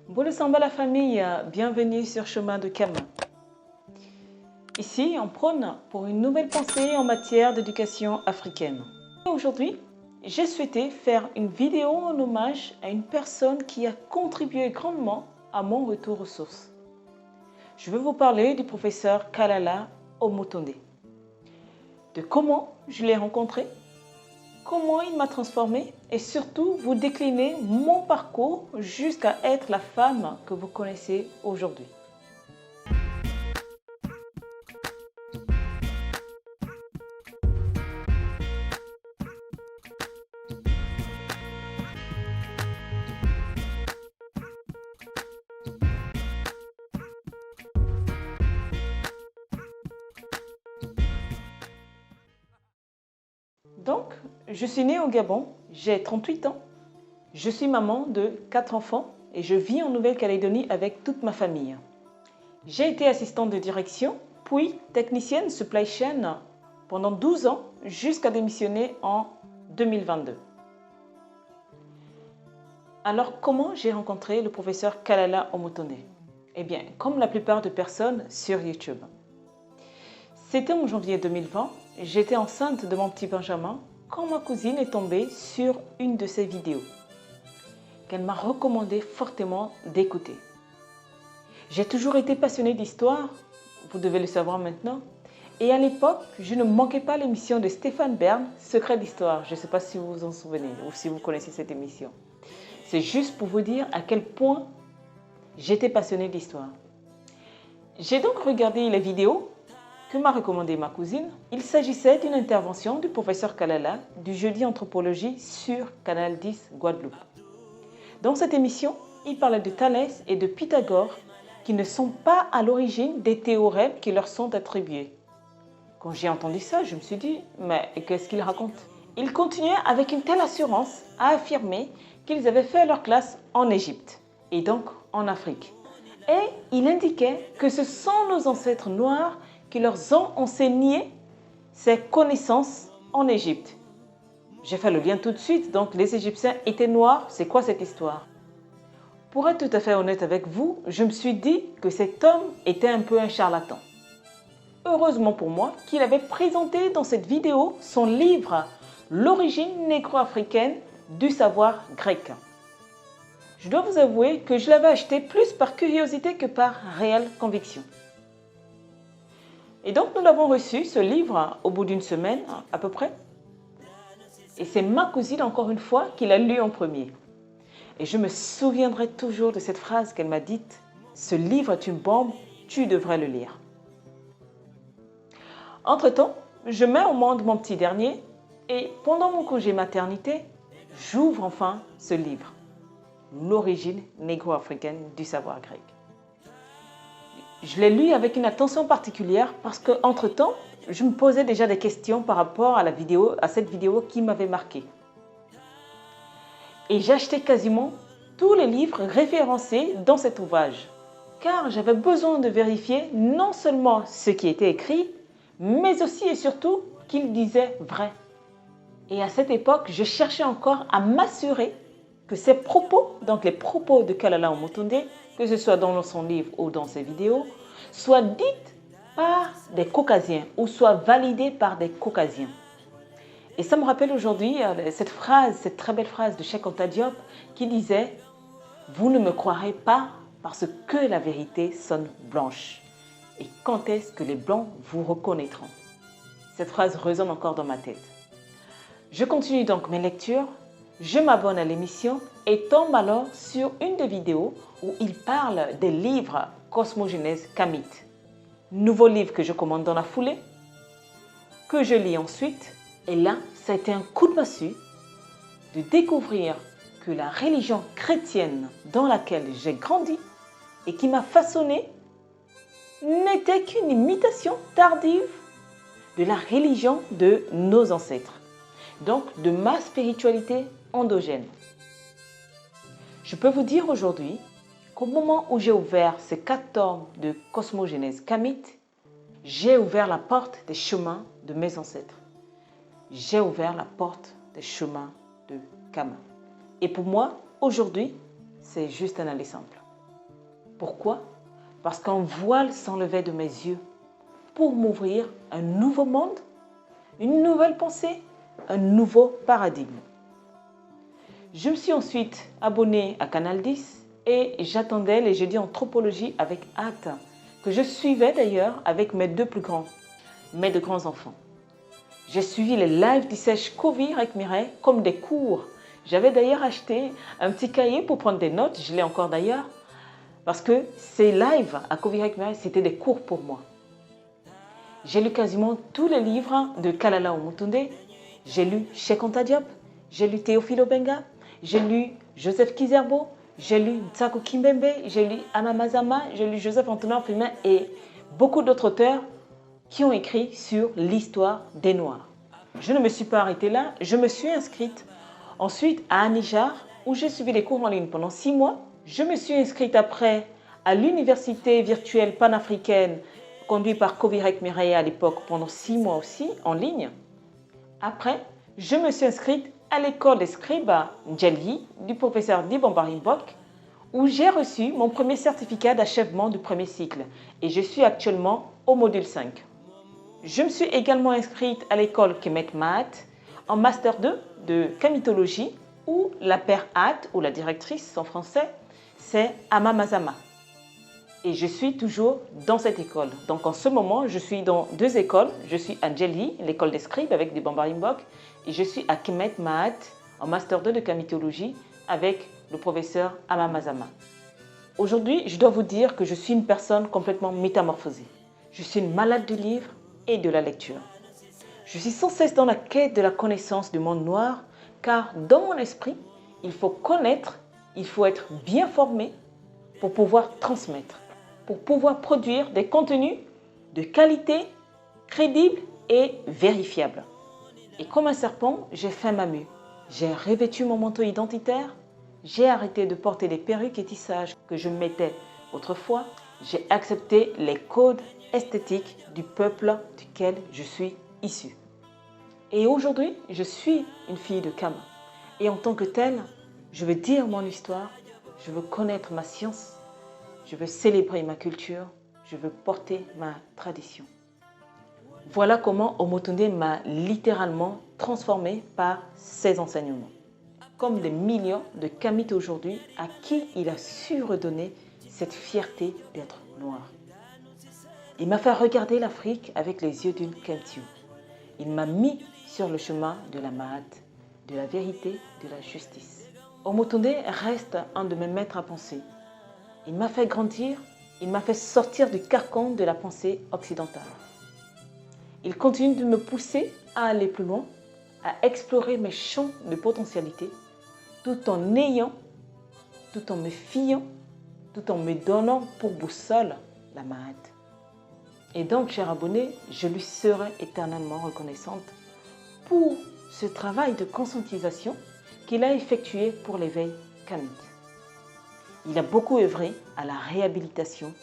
Boule Samba la famille, bienvenue sur Chemin de Kama. Ici, on prône pour une nouvelle pensée en matière d'éducation africaine. Aujourd'hui, j'ai souhaité faire une vidéo en hommage à une personne qui a contribué grandement à mon retour aux sources. Je veux vous parler du professeur Kalala Omotonde. De comment je l'ai rencontré, comment il m'a transformé et surtout vous décliner mon parcours jusqu'à être la femme que vous connaissez aujourd'hui. Donc, je suis née au Gabon, j'ai 38 ans, je suis maman de 4 enfants et je vis en Nouvelle-Calédonie avec toute ma famille. J'ai été assistante de direction, puis technicienne supply chain pendant 12 ans jusqu'à démissionner en 2022. Alors, comment j'ai rencontré le professeur Kalala Omotonde? Eh bien, comme la plupart des personnes sur YouTube. C'était en janvier 2020, j'étais enceinte de mon petit Benjamin quand ma cousine est tombée sur une de ses vidéos qu'elle m'a recommandé fortement d'écouter. J'ai toujours été passionnée d'histoire, vous devez le savoir maintenant, et à l'époque, je ne manquais pas l'émission de Stéphane Bern, Secret d'Histoire. Je ne sais pas si vous vous en souvenez ou si vous connaissez cette émission. C'est juste pour vous dire à quel point j'étais passionnée d'histoire. J'ai donc regardé les vidéos que m'a recommandé ma cousine. Il s'agissait d'une intervention du professeur Kalala du jeudi anthropologie sur Canal 10 Guadeloupe. Dans cette émission, il parlait de Thalès et de Pythagore qui ne sont pas à l'origine des théorèmes qui leur sont attribués. Quand j'ai entendu ça, je me suis dit, mais qu'est-ce qu'il raconte? Il continuait avec une telle assurance à affirmer qu'ils avaient fait leur classe en Égypte et donc en Afrique. Et il indiquait que ce sont nos ancêtres noirs qui leur ont enseigné ces connaissances en Égypte. J'ai fait le lien tout de suite, donc les Égyptiens étaient noirs, c'est quoi cette histoire? Pour être tout à fait honnête avec vous, je me suis dit que cet homme était un peu un charlatan. Heureusement pour moi qu'il avait présenté dans cette vidéo son livre « L'origine négro-africaine du savoir grec ». Je dois vous avouer que je l'avais acheté plus par curiosité que par réelle conviction. Et donc nous l'avons reçu, ce livre, au bout d'une semaine à peu près. Et c'est ma cousine, encore une fois, qui l'a lu en premier. Et je me souviendrai toujours de cette phrase qu'elle m'a dite, « Ce livre est une bombe, tu devrais le lire ». Entre-temps, je mets au monde mon petit dernier et pendant mon congé maternité, j'ouvre enfin ce livre, « L'origine négro-africaine du savoir grec ». Je l'ai lu avec une attention particulière parce qu'entre-temps, je me posais déjà des questions par rapport à cette vidéo qui m'avait marqué. Et j'ai acheté quasiment tous les livres référencés dans cet ouvrage, car j'avais besoin de vérifier non seulement ce qui était écrit, mais aussi et surtout qu'il disait vrai. Et à cette époque, je cherchais encore à m'assurer que ces propos, donc les propos de Kalala Omotonde, que ce soit dans son livre ou dans ses vidéos, soient dites par des Caucasiens ou soient validées par des Caucasiens. Et ça me rappelle aujourd'hui cette très belle phrase de Cheikh Anta Diop qui disait « Vous ne me croirez pas parce que la vérité sonne blanche. Et quand est-ce que les Blancs vous reconnaîtront ?» Cette phrase résonne encore dans ma tête. Je continue donc mes lectures. Je m'abonne à l'émission et tombe alors sur une des vidéos où il parle des livres Cosmogénèse Kamite. Nouveau livre que je commande dans la foulée, que je lis ensuite. Et là, ça a été un coup de massue de découvrir que la religion chrétienne dans laquelle j'ai grandi et qui m'a façonnée n'était qu'une imitation tardive de la religion de nos ancêtres. Donc de ma spiritualité endogène. Je peux vous dire aujourd'hui qu'au moment où j'ai ouvert ces 4 tomes de Cosmogénèse Kamite, j'ai ouvert la porte des chemins de mes ancêtres. J'ai ouvert la porte des chemins de Kama. Et pour moi, aujourd'hui, c'est juste un aller simple. Pourquoi? Parce qu'un voile s'enlevait de mes yeux pour m'ouvrir un nouveau monde, une nouvelle pensée, un nouveau paradigme. Je me suis ensuite abonnée à Canal 10 et j'attendais les jeudis anthropologie avec hâte, que je suivais d'ailleurs avec mes deux grands enfants. J'ai suivi les lives d'Issèche Kovi avec Mireille comme des cours. J'avais d'ailleurs acheté un petit cahier pour prendre des notes, je l'ai encore d'ailleurs, parce que ces lives à Kovi avec Mireille, c'était des cours pour moi. J'ai lu quasiment tous les livres de Kalala Omotunde. J'ai lu Cheikh Anta Diop, j'ai lu Théophile Obenga, j'ai lu Joseph Kizerbo, j'ai lu Ntsako Kimbembe, j'ai lu Ama Mazama, j'ai lu Joseph Antonin Primain et beaucoup d'autres auteurs qui ont écrit sur l'histoire des Noirs. Je ne me suis pas arrêtée là, je me suis inscrite ensuite à Anijar où j'ai suivi les cours en ligne pendant 6 mois. Je me suis inscrite après à l'université virtuelle panafricaine conduite par Kovirek Mireille à l'époque pendant 6 mois aussi en ligne. Après, je me suis inscrite à l'école des scribes Ndjeli du professeur Dibambari Mbok où j'ai reçu mon premier certificat d'achèvement du premier cycle et je suis actuellement au module 5. Je me suis également inscrite à l'école Kemet Mahat en master 2 de camitologie où la père hâte ou la directrice en français c'est Ama Mazama. Et je suis toujours dans cette école. Donc en ce moment, je suis dans 2 écoles. Je suis à Ndjeli, l'école des scribes avec Dibambari Mbok et je suis à Kemet Mahat en master 2 de camitologie avec le professeur Ama Mazama. Aujourd'hui, je dois vous dire que je suis une personne complètement métamorphosée. Je suis une malade de livres et de la lecture. Je suis sans cesse dans la quête de la connaissance du monde noir, car dans mon esprit, il faut connaître, il faut être bien formé pour pouvoir transmettre, pour pouvoir produire des contenus de qualité, crédibles et vérifiables. Et comme un serpent, j'ai fait ma mue. J'ai revêtu mon manteau identitaire, j'ai arrêté de porter les perruques et tissages que je mettais autrefois, j'ai accepté les codes esthétiques du peuple duquel je suis issue. Et aujourd'hui, je suis une fille de Kama. Et en tant que telle, je veux dire mon histoire, je veux connaître ma science, je veux célébrer ma culture, je veux porter ma tradition. Voilà comment Omotunde m'a littéralement transformée par ses enseignements. Comme des millions de Kamites aujourd'hui à qui il a su redonner cette fierté d'être noir. Il m'a fait regarder l'Afrique avec les yeux d'une Kentio. Il m'a mis sur le chemin de la Mahat, de la vérité, de la justice. Omotunde reste un de mes maîtres à penser. Il m'a fait grandir, il m'a fait sortir du carcan de la pensée occidentale. Il continue de me pousser à aller plus loin, à explorer mes champs de potentialité, tout en me fiant, tout en me donnant pour boussole la Mahat. Et donc, cher abonné, je lui serai éternellement reconnaissante pour ce travail de conscientisation qu'il a effectué pour l'éveil Kamite. Il a beaucoup œuvré à la réhabilitation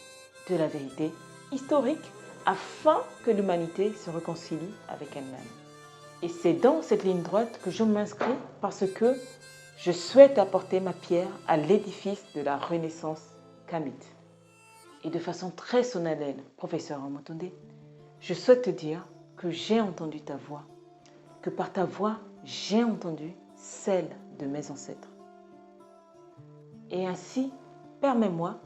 de la vérité historique afin que l'humanité se réconcilie avec elle-même. Et c'est dans cette ligne droite que je m'inscris parce que je souhaite apporter ma pierre à l'édifice de la Renaissance Kamite. Et de façon très solennelle, professeur Omotunde, je souhaite te dire que j'ai entendu ta voix, que par ta voix, j'ai entendu celle de mes ancêtres. Et ainsi, permets-moi,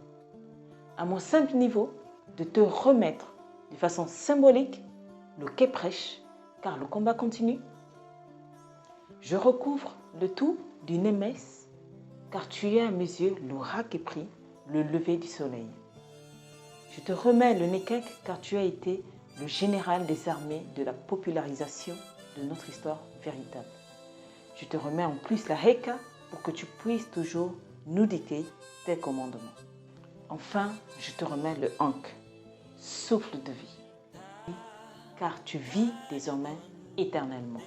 à mon simple niveau, de te remettre de façon symbolique le quai prêche, car le combat continue. Je recouvre le tout d'une émesse, car tu es à mes yeux l'oracle qui prie, le lever du soleil. Je te remets le Nekek, car tu as été le général des armées de la popularisation de notre histoire véritable. Je te remets en plus la Heka pour que tu puisses toujours nous dicter tes commandements. Enfin, je te remets le Ankh, souffle de vie, car tu vis désormais éternellement.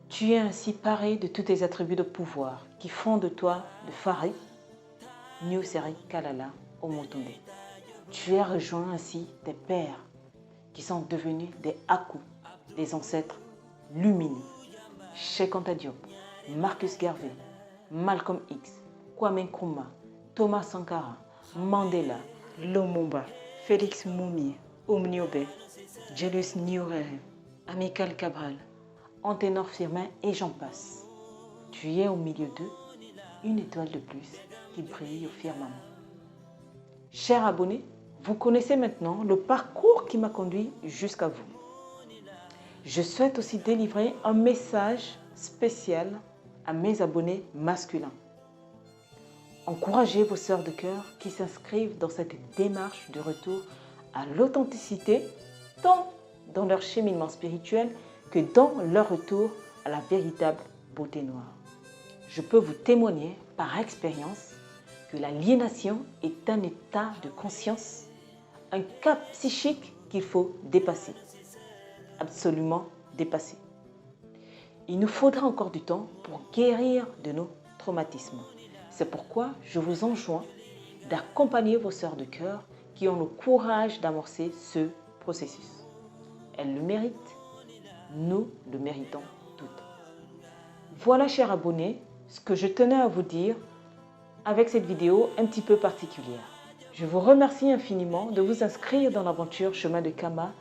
Tu es ainsi paré de tous tes attributs de pouvoir qui font de toi le Fari, Nyoseri Kalala Omotunde. Tu as rejoint ainsi tes pères qui sont devenus des Aku, des ancêtres lumineux. Cheikh Anta Diop, Marcus Garvey, Malcolm X, Kwame Nkrumah, Thomas Sankara, Mandela, Lumumba, Félix Moumi, Omniobe, Julius Nyerere, Amilcar Cabral, Anténor Firmin et j'en passe. Tu es au milieu d'eux, une étoile de plus qui brille au firmament. Chers abonnés, vous connaissez maintenant le parcours qui m'a conduit jusqu'à vous. Je souhaite aussi délivrer un message spécial à mes abonnés masculins. Encouragez vos sœurs de cœur qui s'inscrivent dans cette démarche de retour à l'authenticité, tant dans leur cheminement spirituel que dans leur retour à la véritable beauté noire. Je peux vous témoigner par expérience que l'aliénation est un état de conscience, un cap psychique qu'il faut dépasser, absolument dépasser. Il nous faudra encore du temps pour guérir de nos traumatismes. C'est pourquoi je vous enjoins d'accompagner vos sœurs de cœur qui ont le courage d'amorcer ce processus. Elles le méritent, nous le méritons toutes. Voilà, chers abonnés, ce que je tenais à vous dire avec cette vidéo un petit peu particulière. Je vous remercie infiniment de vous inscrire dans l'aventure Chemin de Kama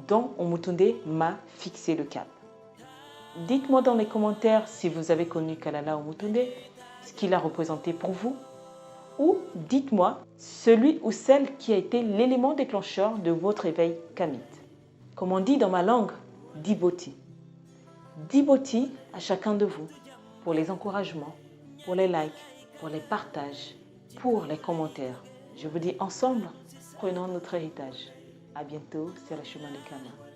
dont Omotunde m'a fixé le cap. Dites-moi dans les commentaires si vous avez connu Kalala Omotunde, ce qu'il a représenté pour vous, ou dites-moi celui ou celle qui a été l'élément déclencheur de votre éveil kamite. Comme on dit dans ma langue, Diboti. Diboti à chacun de vous pour les encouragements, pour les likes, pour les partages, pour les commentaires. Je vous dis ensemble, prenons notre héritage. À bientôt sur le chemin de Kama.